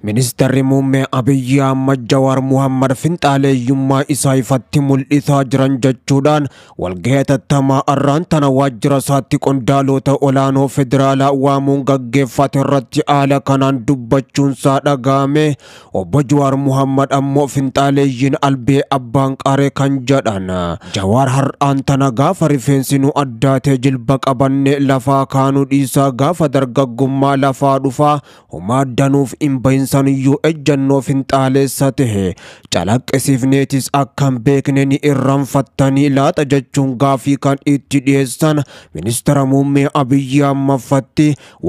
Ministeerri muummee Abiyyi Ahmad Jawaar Muhammad finxaaleeyyummaa isaa ifatti mul'isaa jiran jechuudhaan walgahii hatattamaa arraan tana waajjira isaatti qondaalota olaanoo federaalaa waamuun gaggeeffate irratti haala kanaan dubbachuunsaa dhaga'ame. Obbo Jawaar Muhammad ammoo finxaaleeyyiin albee abbaan qaree kan jedhan. Jawaar har'aan tana gaafa rifeensi nu addaatee jilba qabanne lafaa kaanuu dhiisaa gaafa dargaggummaa lafaa dhufaa homaa danuuf hin bahinsa saniyyuu ejjannoo finxaaleessa tahe calaqqisiifneetis akkan beekne ni irraanfattanii laata jechuun gaafii kan itti dhiyeessan ministeera muummee Abiyyi Ahmad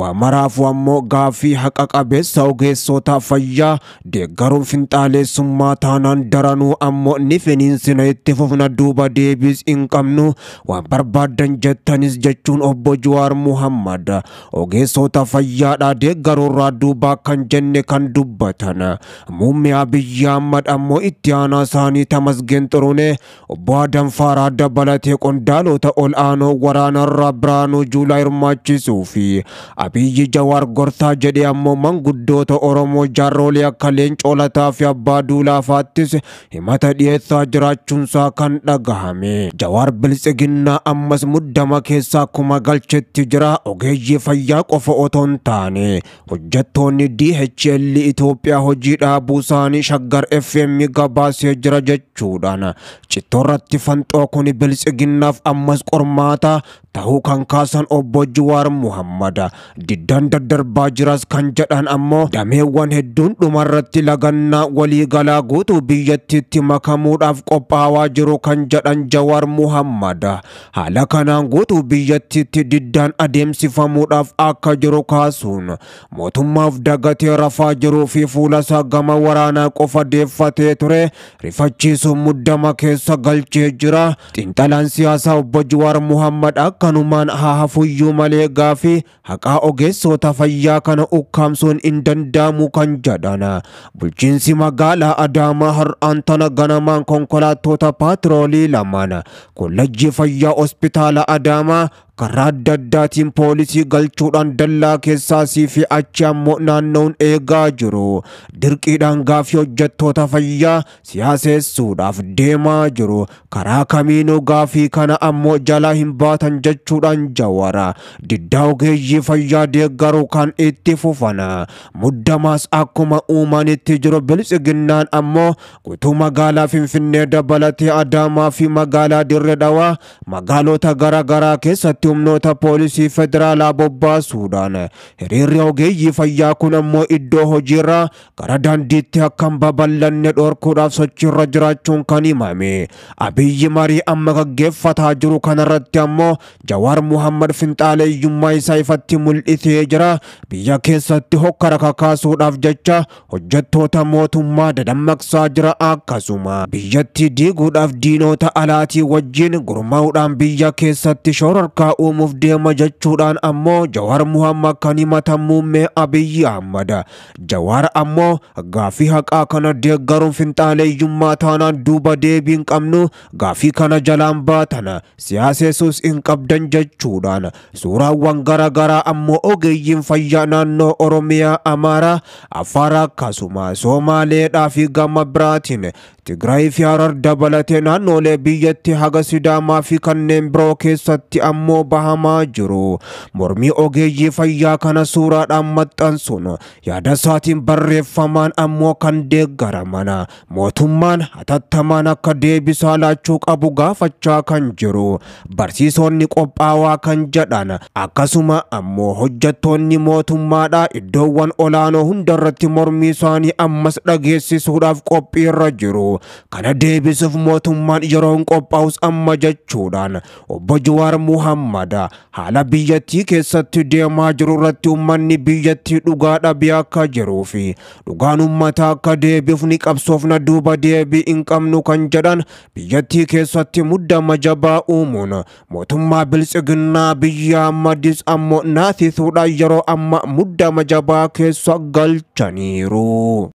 waa maraafu ammoo gaafii haqa qabeessa ogeessota fayyaa deeggaruun finxaaleessummaa taanaan daranuu ammoo ni finiinsina itti fufna duuba deebis hin qabnu waan barbaadan jettanis jechuun obbo Jawaar Muhammad ogeessota fayyaadhaa deeggaruurraa duubaa kan jenne kan dubbatana. Muummee Abiyyi Ahmad ammoo itti aanaa isaanii Tamasgeen Xurunee obbo Adam Faaraa dabalatee qondaalota ol'aanoo waraanarraa Biraanuu Juulaa hirmaachisuu fi Abiyyi Jawaar gortaa jedhee ammoo manguddoota Oromoo jaarrolee akka Leencoo Lataa fi Abbaa Duulaafaattis himata dhiyeessaa jiraachuunsaa kan dhagahame. Jawaar biltsiginnaa ammas muddama keessaa akkuma galchetti jira. Ogeeyyii fayyaa qofa otoo hin taane hojjettoonni DHL Itoophiyaa hojii dhaabuu isaanii Shaggar FM gabaasee jira jechuudhaan cittoorratti fanxoo kun biltsiginnaaf ammas qormaata ta'uu kan kaasan obbo Jawaar Muhammad diddan daddarbaa jiras kan jedhan ammoo dameewwan hedduun dhumarratti lagannaa waliigalaa guutuu biyyattiitti makamuudhaaf qophaawaa jiru kan jedhan Jawaar Muhammad haala kanaan guutuu biyyattiitti diddaan adeemsifamuudhaaf akka jiru kaasuun mootummaaf dagatee rafaa jiruu fi fuula isaa gama waraanaa qofa deeffatee ture rifachiisuun muddama keessa galchee jira. Xiinxalaan siyaasaa obbo Jawaar Muhammad akkanumaan haa hafuyyuu malee gaafii haqaa ogeessota fayyaa kana ukkaamsuun hin danda'amu kan jedhan. Bulchiinsi magaalaa Adaamaa har'aan tana ganamaan konkolaattota paatroolii lamaan kollejjii fayyaa hospitaala Adaamaa karaa adda addaatiin poolisii galchuudhaan dallaa keessaasii fi achi ammoo naanna'uun eegaa jiru. Dirqiidhaan gaafii hojjettoota fayyaa siyaaseessuudhaaf deemaa jiru. Karaa kamiinuu gaafii kana ammoo jalaa hin baatan jechuudhaan Jawaar diddaa ogeeyyii fayyaa deeggaruu kan itti fufana. Muddamaas akkuma uumanitti jiru. Biltsiginnaan ammoo guutuu magaalaa Finfinnee dabalatee Adaamaa fi magaalaa Dirree Dhawaa magaalota garaagaraa keessatti humnoota poolisii federaalaa bobbaasuudhaan hiriirri ogeeyyii fayyaa kun ammoo iddoo hojiirraa gara daandiitti akkan babal'anne dhorkuudhaaf sochiirra jiraachuun kan himame. Abiyyi marii amma gaggeeffataa jiru kanarratti ammoo Jawaar Muhammad finxaaleeyyummaa isaa ifatti mul'isee jira. Biyya keessatti hokkara kakaasuudhaaf jecha hojjettoota mootummaa dadammaqsaa jira. Akkasuma biyyatti diiguudhaaf diinota alaatii wajjin gurmaa'uudhaan biyya keessatti shororkaa uumuuf deema jechuudhaan ammoo Jawaar Muhammad kan himatan muummee Abiyyi Ahmad. Jawaar ammoo gaafii haqaa kana deeggaruun finxaaleeyyummaa taanaan duuba deebii hin qabnu gaafii kana jalaan baatan siyaaseessuus hin qabdan jechuudhaan suuraawwan garaagaraa ammoo ogeeyyiin fayyaa naannoo Oromiyaa, Amaaraa, Affaar akkasuma Somaaleedhaa fi gama biraatiin Tigraay fi Harar dabalatee naannolee biyyatti haga Sidaamaa fi kanneen biroo keessatti ammoo bahamaa jiru. Mormii ogeeyyii fayyaa kana suuraadhaan maxxansuun yaada isaatiin barreeffamaan ammoo kan deeggaraman mootummaan hatattamaan akka deebisaa laachuu qabu gaafachaa kan jiru. Barsiisonni qophaawaa kan jedhan akkasuma ammoo hojjettoonni mootummaadhaa iddoowwan olaanoo hundarratti mormii isaanii ammas dhageessisuudhaaf qophiirra jiru. Kana deebisuuf mootummaan yeroon qophaa'us amma jechuudhaan obbo Jawaar Muhammad haala biyyattii keessatti deemaa jiru irratti uummanni biyyattii dhugaa dhabee akka jiruu fi dhugaan uummataa akka deebiif ni qabsoofna duuba deebii hin qabnu kan jedhan biyyattii keessatti muddama jabaa uumuun mootummaa biltsiginnaa Abiyyi Ahmadis ammoo naasisuudhaan yeroo amma muddama jabaa keessa galchaniiru.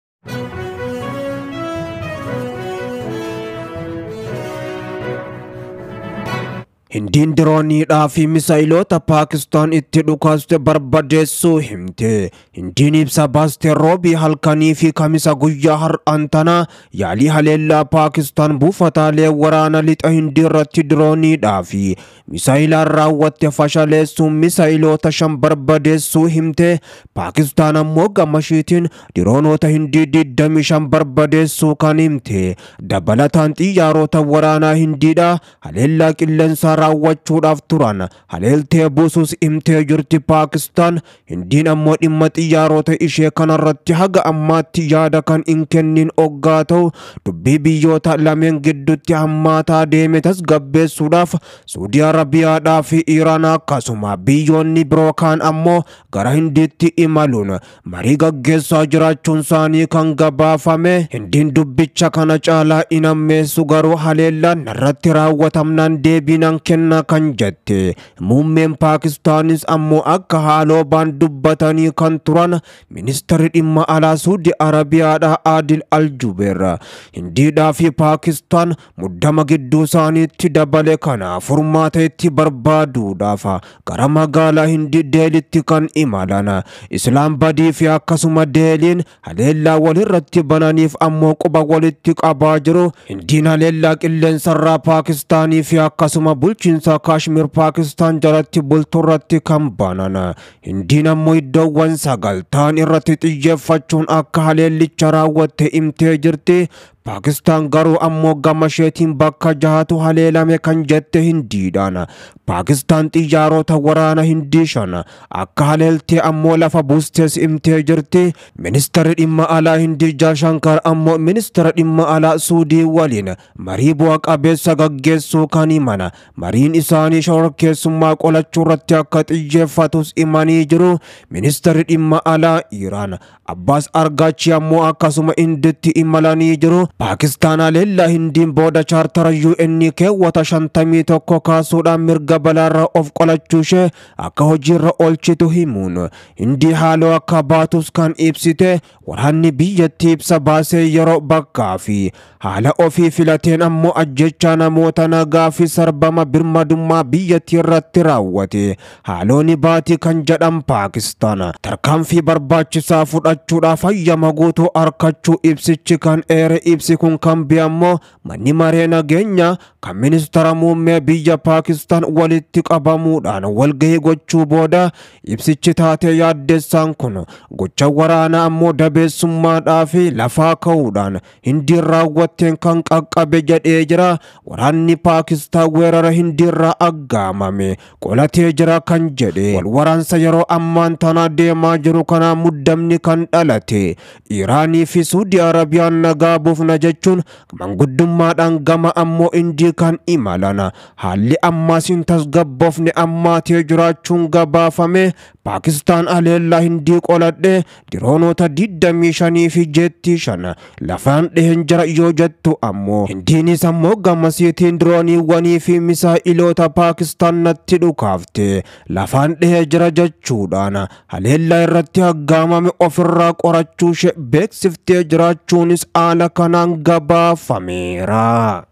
Hindiin dirooniidhaa fi misaayiloota Paakistaan itti dhukaaste barbadeessuu himte. Hindiin ibsa baaste roobii halkanii fi kamisa guyyaa har'aan tana yaalii haleellaa Paakistaan buufataalee waraana lixa Hindii irratti dirooniidhaa fi misaayilaan raawwatte fashaleessuun misaayiloota 5 barbadeessuu himte. Paakistaan ammoo gamashiitiin diroonota Hindii 25 barbadeessuu kan himte. Dabalataan xiyyaarota waraanaa Hindiidhaa haleellaa qilleensaa raawwachuudhaaf turan haleeltee buusuus himtee jirti Paakistaan. Hindiin ammoo dhimma xiyyaarota ishee kanarratti haga ammaatti yaada kan hin kennin oggaa ta'u dubbii biyyoota lameen gidduutti hammaataa deeme tasgabbeessuudhaaf Saudi Arabiyaadhaa fi Iraan akkasuma biyyoonni biroo kaan ammoo gara Hindiitti imaluun marii gaggeessaa jiraachuun isaanii kan gabaafame. Hindiin dubbicha kana caalaa hin ammeessu garuu haleellaan irratti raawwatamnaan deebiinan kenna kan jette. Muummeen Paakistaanis ammoo akka haaloo baan dubbatanii kan turan ministeerri dhimma alaa Saudi Arabiyaadhaa Adil Al-Jubeer Hindiidhaa fi Paakistaan muddama gidduu isaaniitti dabale kana furmaata itti barbaaduudhaaf gara magaalaa Hindii Deelitti kan imalan. Islaambadii fi akkasuma Deeliin haleellaa walirratti bananiif ammoo quba walitti qabaa jiru. Hindiin haleellaa qilleensarraa Paakistaanii fi akkasuma bulchiinsa Kashmir Paakistaan jalatti bulturratti kan banan. Hindiin ammoo iddoowwan 9 ta'an irratti xiyyeeffachuun akka haleellicha raawwatte himtee jirti. Paakistaan garuu ammoo gamasheetiin bakka 6tu haleelame kan jette Hindiidhaan. Paakistaan xiyyaarota waraana Hindii 5 akka haleeltee ammoo lafa buustes himtee jirti. Ministeerri dhimma alaa Hindii Jaishankar ammoo ministeera dhimma alaa Suudii waliin marii bu'a qabeessa gaggeessuu kan himan. Mariin isaanii shororkeessummaa qolachuu irratti akka xiyyeeffatus himanii jiru. Ministeerri dhimma alaa Iraan Abbaas Argaachi ammoo akkasuma Hindiitti imalanii jiru. Paakistaan haleellaa Hindiin booda chaartara UN keewwata 51 kaasuudhaan mirga balaarra of qolachuu ishee akka hojiirra oolchitu himuun Hindii haaloo akka baatus kan ibsite. Waraanni biyyattii ibsa baasee yeroo bakkaa fi haala ofii filateen ammoo ajjechaa namoota nagaa fi sarbama birmadummaa biyyattii irratti raawwate haalooni baatii kan jedhan Paakistaan tarkaanfii barbaachisaa fudhachuudhaaf hayyama guutuu argachuu ibsichi kan eere. Ibsi kun kan bi'ammoo manni maree nageenya kan ministeera muummee biyya Paakistaan walitti qabamuudhaan walgahii gochuu booda ibsichi taatee yaaddessaan kun gocha waraanaa ammoo dabeessummaadhaa fi lafaa ka'uudhaan Hindiin raawwatteen kan qaqqabe jedhee jira. Waraanni Paakistaan weerara Hindiirraa aggaamame qolatee jira kan jedhe. Wal waraansa yeroo ammaan tana deemaa jiru kana muddamni kan dhalate Iraanii fi Saudi Arabiyaan nagaa buufna jechuun manguddummaadhaan gama ammoo Hindii kan imalan. Haalli ammaas hin tasgabboofne ammaatee jiraachuun gabaafame. Paakistaan haleellaa Hindii qoladhe diroonota 25 fi jeettii 5 lafaan dhehen jira yoo jettu ammoo Hindiinis ammoo gamasiitiin dirooniiwwanii fi misaa'iloota Paakistaan natti dhukaafte lafaan dhehee jira jechuudhaan haleellaa irratti aggaamame ofirraa qorachuu ishee beeksiftee jiraachuunis haala kanaan gabaafameera.